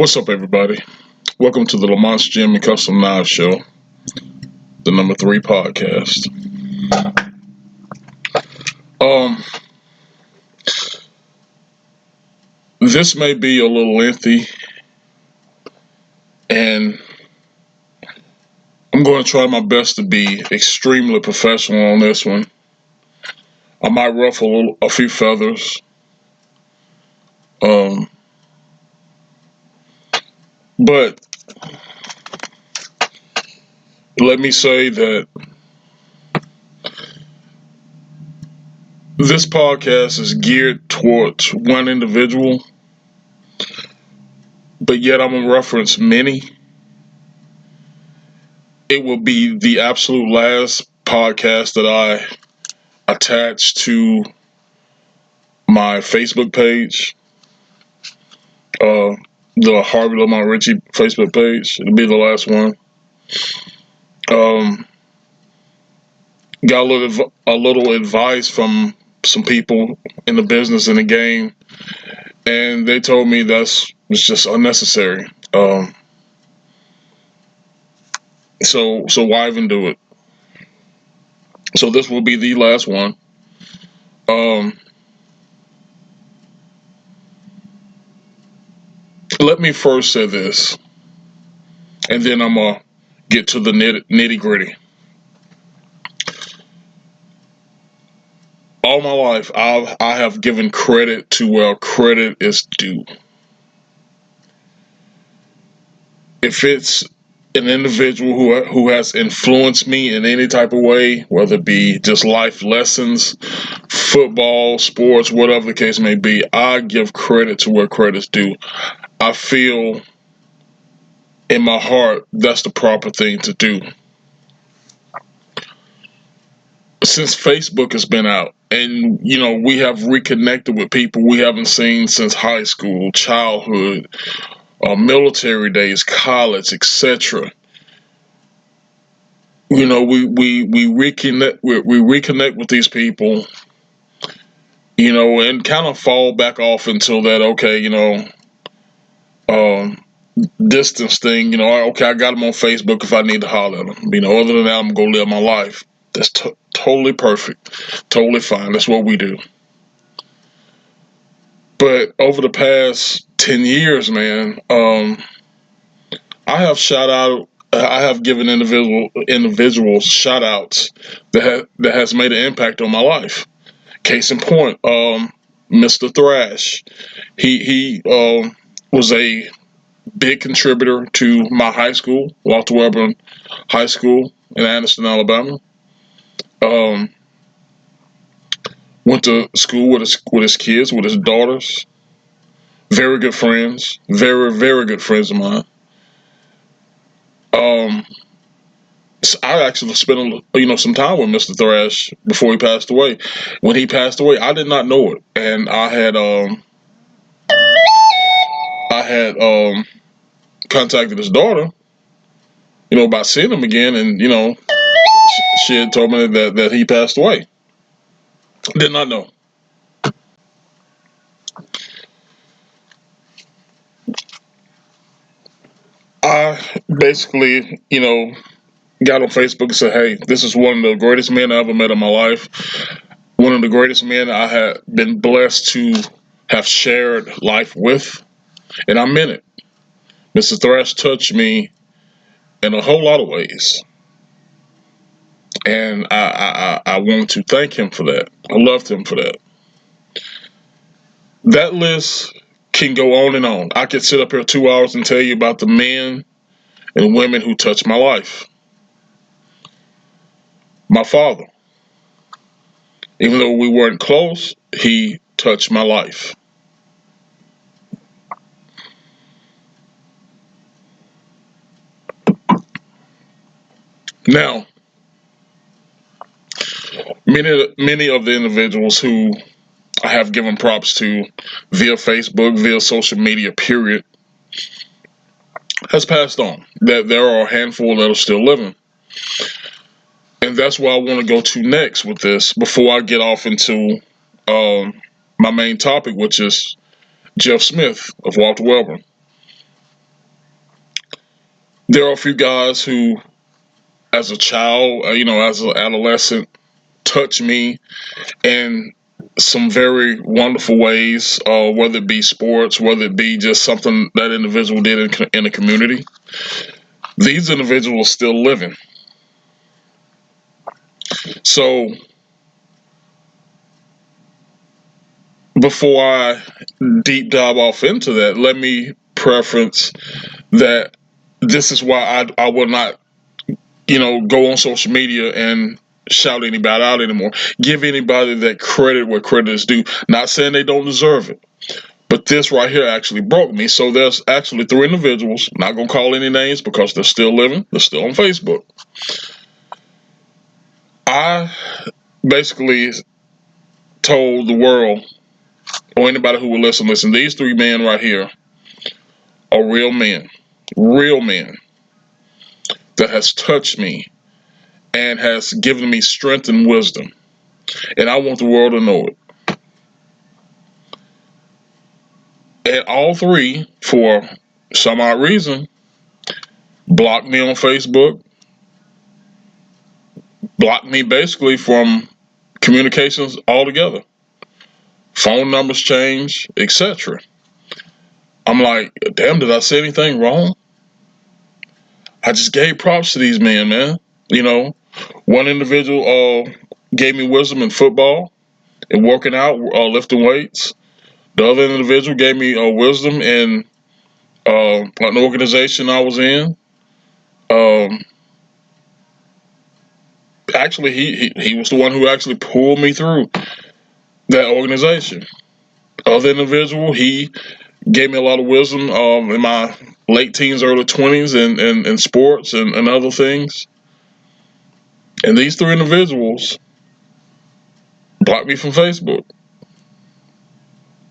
What's up, everybody? Welcome to the Lamonts G Custom Knives Show, the number 3 podcast. Um, this may be a little lengthy, and I'm going to try my best to be extremely professional on this one. I might ruffle a few feathers. But let me say that this podcast is geared towards one individual, but yet I'm going to reference many. It will be the absolute last podcast that I attach to my Facebook page, the Harvey Lamont Ritchie Facebook page. It'll be the last one. Got a little advice from some people in the business in the game, and they told me it's just unnecessary. So why even do it? So this will be the last one. Let me first say this, and then I'm gonna get to the nitty gritty. All my life, I have given credit to where credit is due. If it's an individual who has influenced me in any type of way, whether it be just life lessons, football, sports, whatever the case may be, I give credit to where credit's due. I feel in my heart that's the proper thing to do. Since Facebook has been out, and we have reconnected with people we haven't seen since high school, childhood, military days, college, etc. We reconnect with these people, and kind of fall back off until that distance thing. Okay, I got them on Facebook if I need to holler at them. Other than that, I'm gonna live my life. That's totally perfect, totally fine. That's what we do. But over the past 10 years, man, I have given individuals shout outs that has made an impact on my life. Case in point, Mr. Thrash. He was a big contributor to my high school, Walter Webber High School in Anniston, Alabama. Um, Went to school with his kids, with his daughters. Very good friends, very good friends of mine. Um, so I actually spent some time with Mr. Thrash before he passed away. When he passed away, I did not know it, and I had contacted his daughter, about seeing him again, and she had told me that he passed away. Did not know. I basically, got on Facebook and said, "Hey, this is one of the greatest men I ever met in my life. One of the greatest men I had been blessed to have shared life with, and I meant it. Mr. Thrash touched me in a whole lot of ways, and I want to thank him for that. I loved him for that. That list can go on and on. I could sit up here 2 hours and tell you about the men and women who touched my life. My father, even though we weren't close, he touched my life. Now, many of the individuals who I have given props to via Facebook, via social media, period, has passed on. That there are a handful that are still living. And that's where I want to go to next with this before I get off into my main topic, which is Jeff Smith of Walter Webber. There are a few guys who, as a child, as an adolescent, touched me in some very wonderful ways, whether it be sports, whether it be just something that individual did in the community. These individuals are still living. So before I deep dive off into that, let me preference that this is why I will not, go on social media and shout anybody out anymore. Give anybody that credit where credit is due. Not saying they don't deserve it. But this right here actually broke me. So there's actually three individuals, not gonna call any names because they're still living, they're still on Facebook. I basically told the world, or anybody who will listen, these three men right here are real men that has touched me and has given me strength and wisdom. And I want the world to know it. And all three, for some odd reason, blocked me on Facebook, blocked me basically from communications altogether. Phone numbers change, etc. I'm like, damn, did I say anything wrong? I just gave props to these men, man. You know, one individual gave me wisdom in football and working out, lifting weights. The other individual gave me wisdom in an organization I was in. Um, Actually, he was the one who actually pulled me through that organization. Other individual, he gave me a lot of wisdom in my late teens, early 20s, in sports and other things. And these three individuals blocked me from Facebook.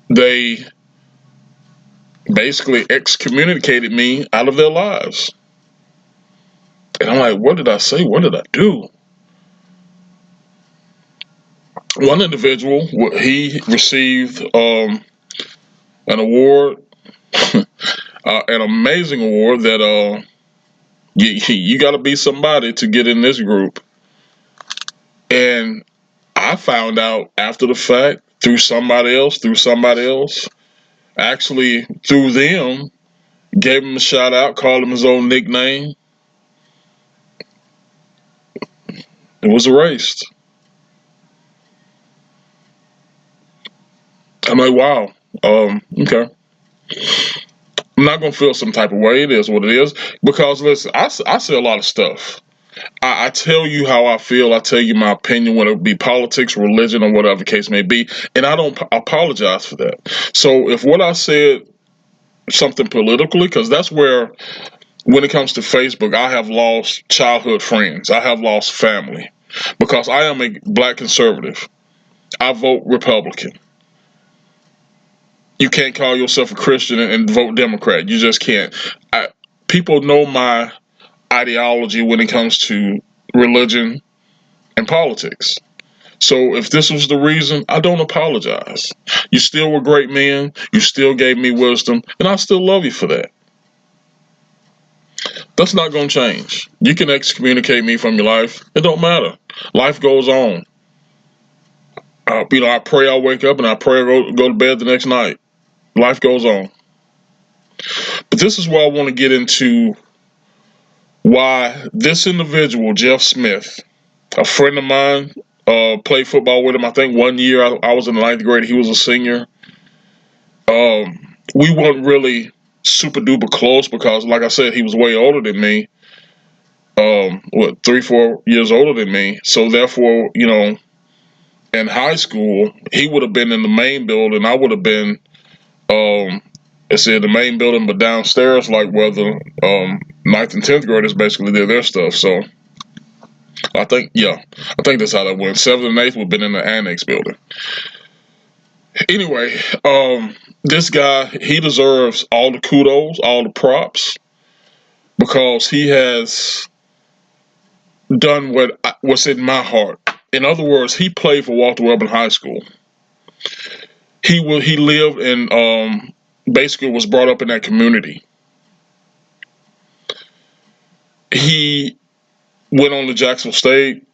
They basically excommunicated me out of their lives. And I'm like, what did I say? What did I do? One individual, he received an award, an amazing award that you got to be somebody to get in this group. And I found out after the fact through somebody else, actually through them, gave him a shout out, called him his own nickname. It was erased. I'm like, wow, okay. I'm not gonna feel some type of way. It is what it is. Because listen, I say a lot of stuff. I tell you how I feel. I tell you my opinion, whether it be politics, religion, or whatever the case may be, and I don't apologize for that. So if what I said something politically, because that's where, when it comes to Facebook, I have lost childhood friends. I have lost family because I am a black conservative. I vote Republican. You can't call yourself a Christian and vote Democrat. You just can't. People know my ideology when it comes to religion and politics. So if this was the reason, I don't apologize. You still were great men. You still gave me wisdom, and I still love you for that. That's not going to change. You can excommunicate me from your life. It don't matter. Life goes on. I pray I wake up and I pray I go to bed the next night. Life goes on. But this is where I want to get into why this individual, Jeff Smith, a friend of mine, played football with him. I think 1 year I was in the ninth grade. He was a senior. We weren't really super duper close because, like I said, he was way older than me. 3, 4 years older than me. So therefore, in high school, he would have been in the main building. I would have been, I said the main building, but downstairs, like where the ninth and 10th graders basically did their stuff. So I think that's how that went. Seventh and eighth would have been in the annex building. Anyway, this guy, he deserves all the kudos, all the props, because he has done what's in my heart. In other words, he played for Walter Webber High School. He lived and basically was brought up in that community. He went on to Jacksonville State,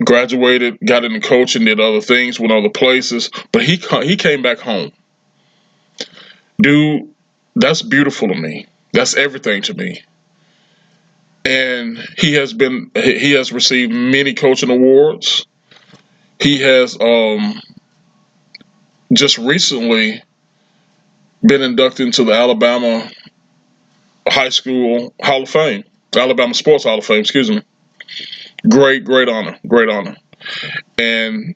graduated, got into coaching, did other things, went other places, but he came back home. Dude, that's beautiful to me. That's everything to me. And he has received many coaching awards. He has just recently been inducted into the Alabama High School Hall of Fame, Alabama Sports Hall of Fame, excuse me. Great honor, great honor. And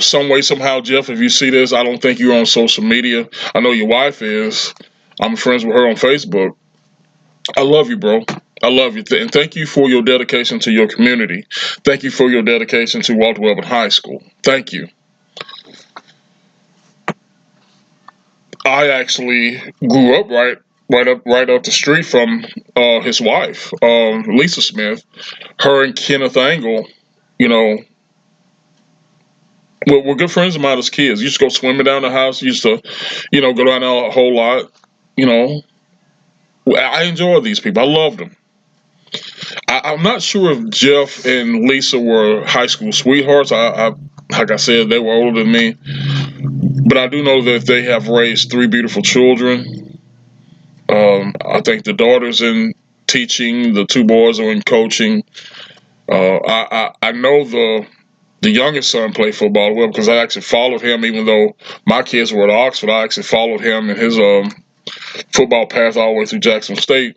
some way, somehow, Jeff, if you see this, I don't think you're on social media. I know your wife is. I'm friends with her on Facebook. I love you, bro. I love you. And thank you for your dedication to your community. Thank you for your dedication to Walter Weber High School. Thank you. I actually grew up right up the street from his wife, Lisa Smith. Her and Kenneth Angle, you know, we're good friends of mine as kids. Used to go swimming down the house. Used to, go down there a whole lot. You know, I enjoy these people. I loved them. I'm not sure if Jeff and Lisa were high school sweethearts. Like I said, they were older than me, but I do know that they have raised three beautiful children. I think the daughter's in teaching, the two boys are in coaching. I know the youngest son played football well because I actually followed him, even though my kids were at Oxford. I actually followed him in his football path all the way through Jackson State.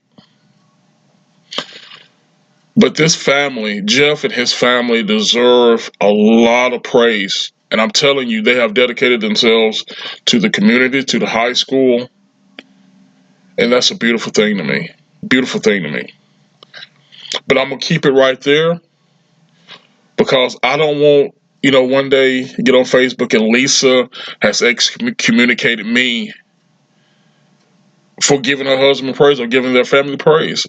But this family, Jeff and his family, deserve a lot of praise. And I'm telling you, they have dedicated themselves to the community, to the high school. And that's a beautiful thing to me. Beautiful thing to me. But I'm going to keep it right there because I don't want, one day get on Facebook and Lisa has excommunicated me for giving her husband praise or giving their family praise.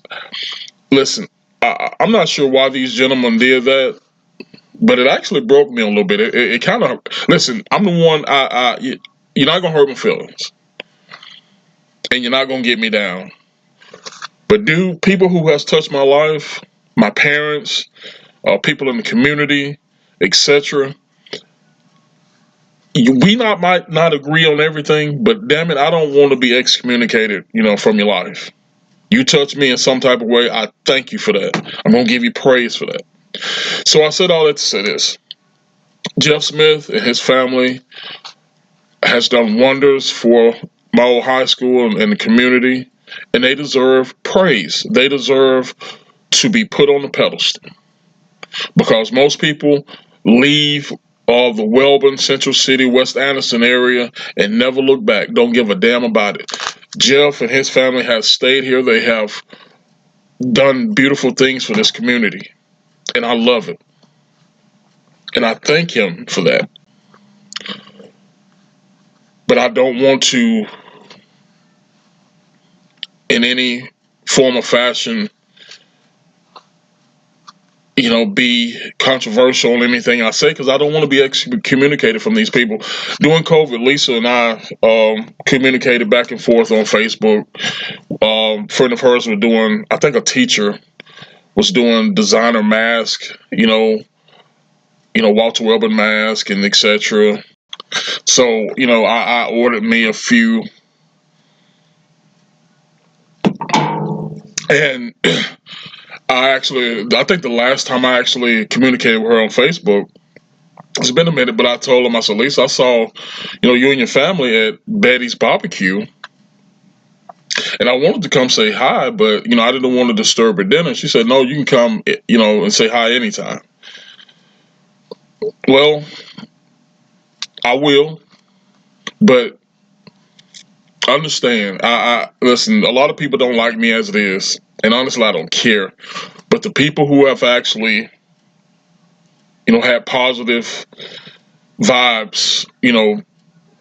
Listen, I'm not sure why these gentlemen did that, but it actually broke me a little bit. It kind of listen. I'm the one. You're not gonna hurt my feelings, and you're not gonna get me down. But dude, people who has touched my life, my parents, people in the community, etc. We might not agree on everything, but damn it, I don't want to be excommunicated, from your life. You touch me in some type of way, I thank you for that. I'm gonna give you praise for that. So I said all that to say this. Jeff Smith and his family has done wonders for my old high school and the community, and they deserve praise. They deserve to be put on the pedestal because most people leave the Welborn, Central City, West Anderson area and never look back. Don't give a damn about it. Jeff and his family have stayed here. They have done beautiful things for this community, and I love it. And I thank him for that. But I don't want to, in any form or fashion, be controversial on anything I say because I don't want to be excommunicated from these people. During COVID, Lisa and I communicated back and forth on Facebook. Friend of hers was doing, I think a teacher was doing designer mask, Walter Weber mask and etc. So, I ordered me a few, and I think the last time I actually communicated with her on Facebook, it's been a minute, but I told him, I said, Lisa, I saw, you and your family at Betty's barbecue, and I wanted to come say hi, but, I didn't want to disturb her dinner. She said, no, you can come, and say hi anytime. Well, I will, but understand, listen, a lot of people don't like me as it is, and honestly, I don't care. But the people who have actually, had positive vibes,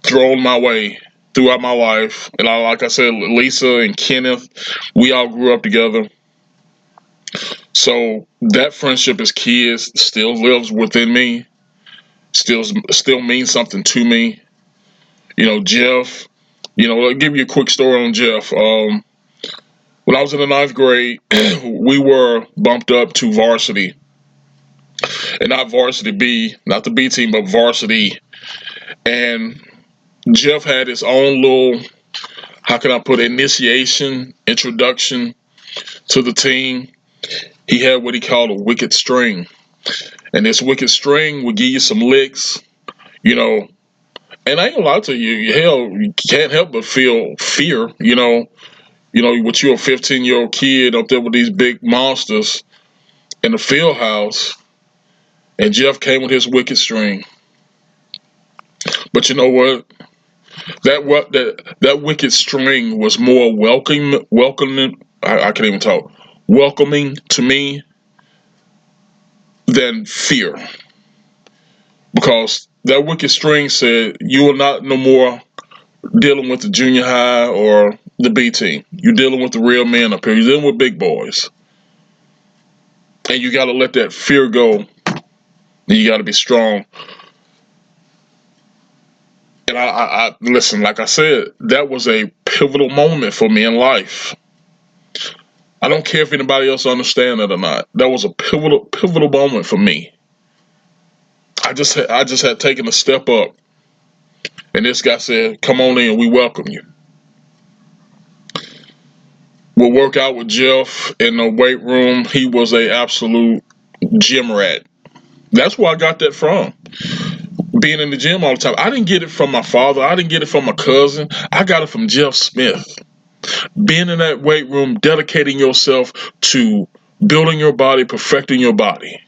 thrown my way throughout my life. And like I said, Lisa and Kenneth, we all grew up together. So that friendship as kids still lives within me, still means something to me. Jeff, I'll give you a quick story on Jeff. When I was in the ninth grade, we were bumped up to varsity, and not varsity B, not the B team, but varsity. And Jeff had his own little, how can I put it, initiation, introduction to the team. He had what he called a wicked string. And this wicked string would give you some licks, you know. And I ain't gonna lie to you, hell, you can't help but feel fear, with you a 15-year-old kid up there with these big monsters in the field house, and Jeff came with his wicked string. But you know what? That wicked string was more welcoming. I can't even talk. Welcoming to me than fear, because that wicked string said you are not no more dealing with the junior high or the B team. You're dealing with the real men up here. You're dealing with big boys, and you got to let that fear go. And you got to be strong. And I listen. Like I said, that was a pivotal moment for me in life. I don't care if anybody else understands that or not. That was a pivotal moment for me. I just had taken a step up, and this guy said, "Come on in, we welcome you." We'll work out with Jeff in the weight room. He was a absolute gym rat. That's where I got that from. Being in the gym all the time. I didn't get it from my father. I didn't get it from my cousin. I got it from Jeff Smith. Being in that weight room, dedicating yourself to building your body, perfecting your body.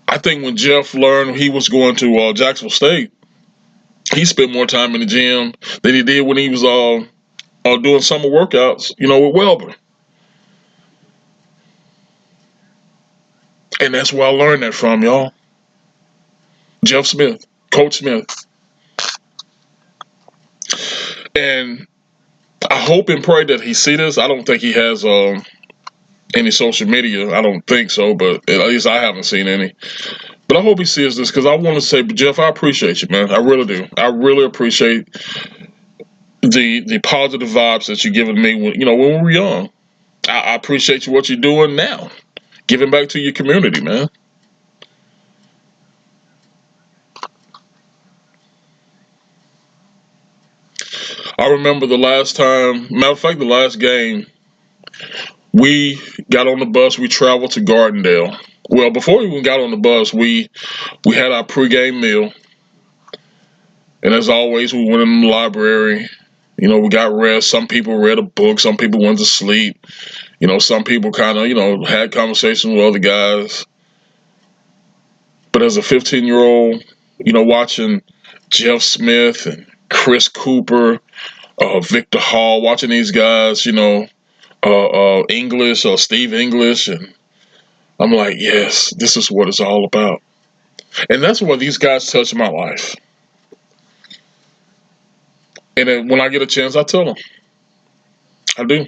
I think when Jeff learned he was going to Jacksonville State, he spent more time in the gym than he did when he was doing summer workouts, with Welber. And that's where I learned that from, y'all. Jeff Smith, Coach Smith. And I hope and pray that he see this. I don't think he has any social media. I don't think so, but at least I haven't seen any. But I hope he sees this, because I want to say, Jeff, I appreciate you, man. I really do. I really appreciate the positive vibes that you're giving me when we were young. I appreciate you what you're doing now, giving back to your community, man. I remember the last time, matter of fact, the last game, we got on the bus. We traveled to Gardendale. Well, before we even got on the bus, we had our pregame meal, and as always, we went in the library. We got rest. Some people read a book. Some people went to sleep. Some people kind of had conversations with other guys. But as a 15-year-old, watching Jeff Smith and Chris Cooper, Victor Hall, watching these guys, English or Steve English, and I'm like, yes, this is what it's all about. And that's what these guys touched my life. And then when I get a chance, I tell them. I do.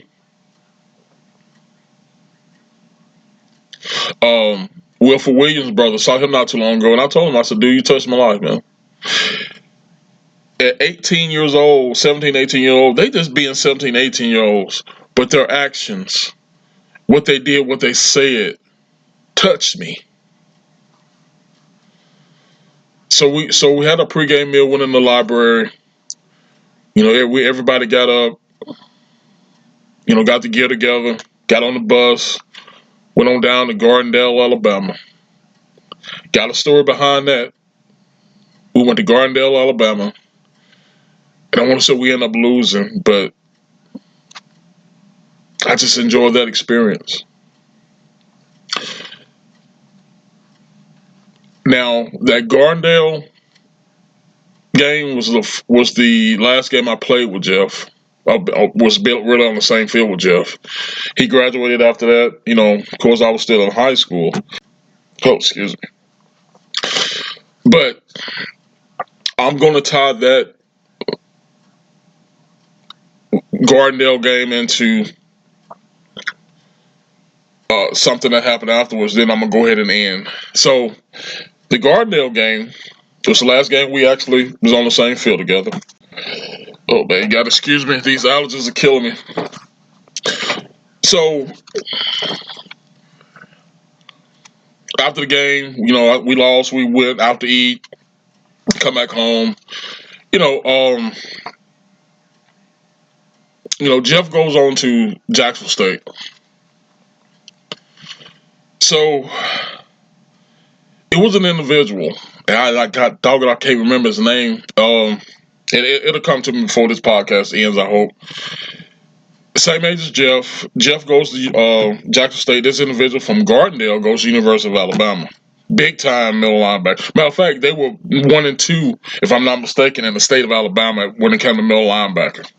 Wilford Williams' brother, saw him not too long ago, and I told him, I said, dude, you touched my life, man. At 18 years old, 17, 18-year-old, they just being 17, 18-year-olds, but their actions, what they did, what they said, touched me. So we had a pregame meal, went in the library. Everybody got up, got the gear together, got on the bus, went on down to Gardendale, Alabama. Got a story behind that. We went to Gardendale, Alabama, and I want to say we ended up losing, but I just enjoyed that experience. Now, that Gardendale game was the last game I played with Jeff. I was built really on the same field with Jeff. He graduated after that. Of course, I was still in high school. Oh, excuse me. But I'm going to tie that Gardendale game into something that happened afterwards. Then I'm going to go ahead and end. So, the Gardendale game was the last game we actually was on the same field together. Oh, man, you got to excuse me. These allergies are killing me. So after the game, we lost. We went out to eat, come back home. You know, um, Jeff goes on to Jacksonville State. So it was an individual, and I got dog it. I can't remember his name. And it'll come to me before this podcast ends, I hope. Same age as Jeff. Jeff goes to Jackson State. This individual from Gardendale goes to University of Alabama. Big time middle linebacker. Matter of fact, they were 1 and 2, if I'm not mistaken, in the state of Alabama when it came to middle linebacker.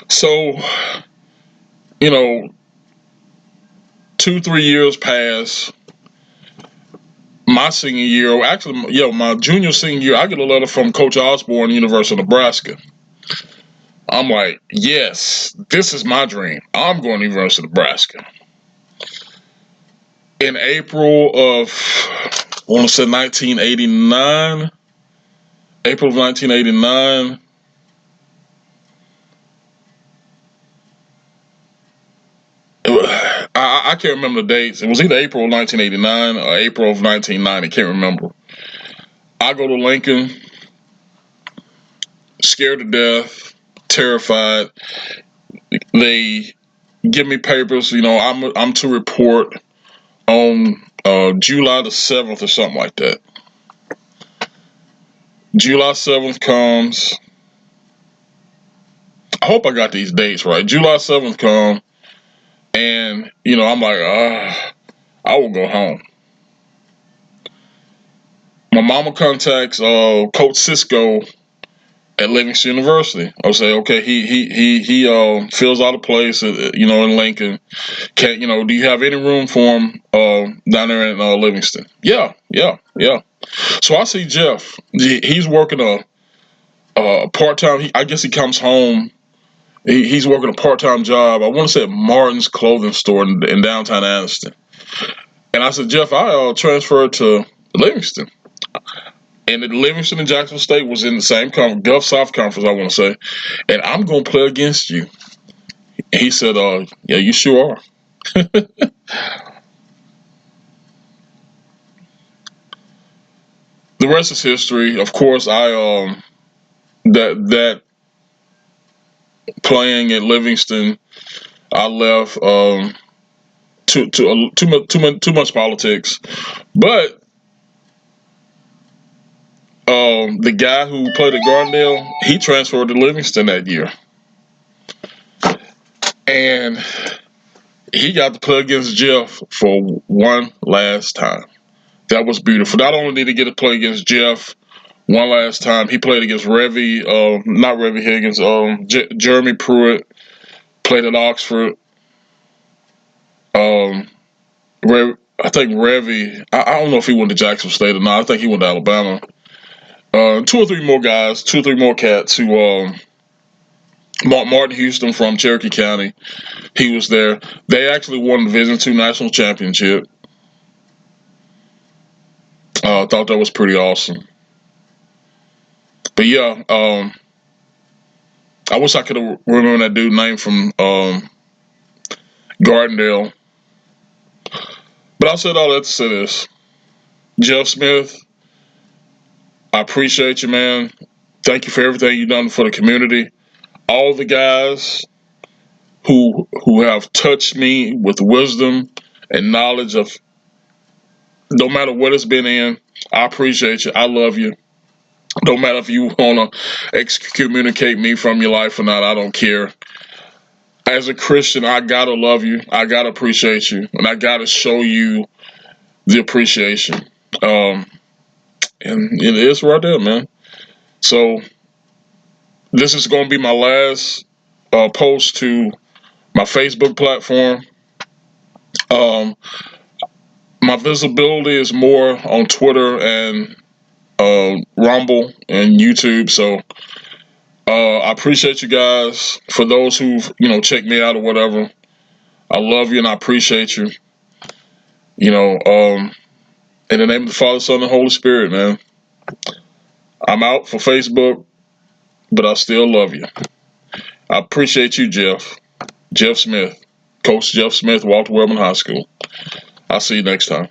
So, you know, 2-3 years pass. My senior year, actually, my junior senior year, I get a letter from Coach Osborne, University of Nebraska. I'm like, yes, this is my dream. I'm going to University of Nebraska. In April of, I want to say 1989, April of 1989, I can't remember the dates. It was either April of 1989 or April of 1990. Can't remember. I go to Lincoln, scared to death, terrified. They give me papers. I'm to report on July the 7th or something like that. July 7th comes. I hope I got these dates right. July 7th comes, and I'm like, I will go home. My mama contacts Coach Cisco at Livingston University. I'll say, okay, he fills out a place, in Lincoln. Do you have any room for him down there in Livingston? Yeah. So I see Jeff. He's working a part time. I guess he comes home. He's working a part time job. I want to say at Martin's clothing store in downtown Anniston. And I said, Jeff, I transferred to Livingston. And Livingston and Jacksonville State was in the same Gulf South Conference, I want to say. And I'm going to play against you. And he said, yeah, you sure are. The rest is history. Of course, I that playing at Livingston, I left too much politics. But the guy who played at Gardendale, he transferred to Livingston that year. And he got to play against Jeff for one last time. That was beautiful. Not only did he get to play against Jeff one last time, he played against not Revy Higgins, Jeremy Pruitt, played at Oxford. I think Revy, I don't know if he went to Jacksonville State or not. I think he went to Alabama. 2 or 3 more cats who, Martin Houston from Cherokee County, he was there. They actually won the Division II National Championship. I thought that was pretty awesome. But yeah, I wish I could have remembered that dude's name from Gardendale. But I said all that to say this. Jeff Smith, I appreciate you, man. Thank you for everything you've done for the community. All the guys who have touched me with wisdom and knowledge of no matter what it's been in, I appreciate you. I love you. No matter if you want to excommunicate me from your life or not, I don't care. As a Christian, I gotta love you. I gotta appreciate you. And I gotta show you the appreciation. And it is right there, man. So this is going to be my last post to my Facebook platform. My visibility is more on Twitter and Rumble and YouTube. So I appreciate you guys. For those who've checked me out or whatever, I love you and I appreciate you. In the name of the Father, Son, and Holy Spirit, man. I'm out for Facebook, but I still love you. I appreciate you, Jeff. Jeff Smith, Coach Jeff Smith, Walter Wellman High School. I'll see you next time.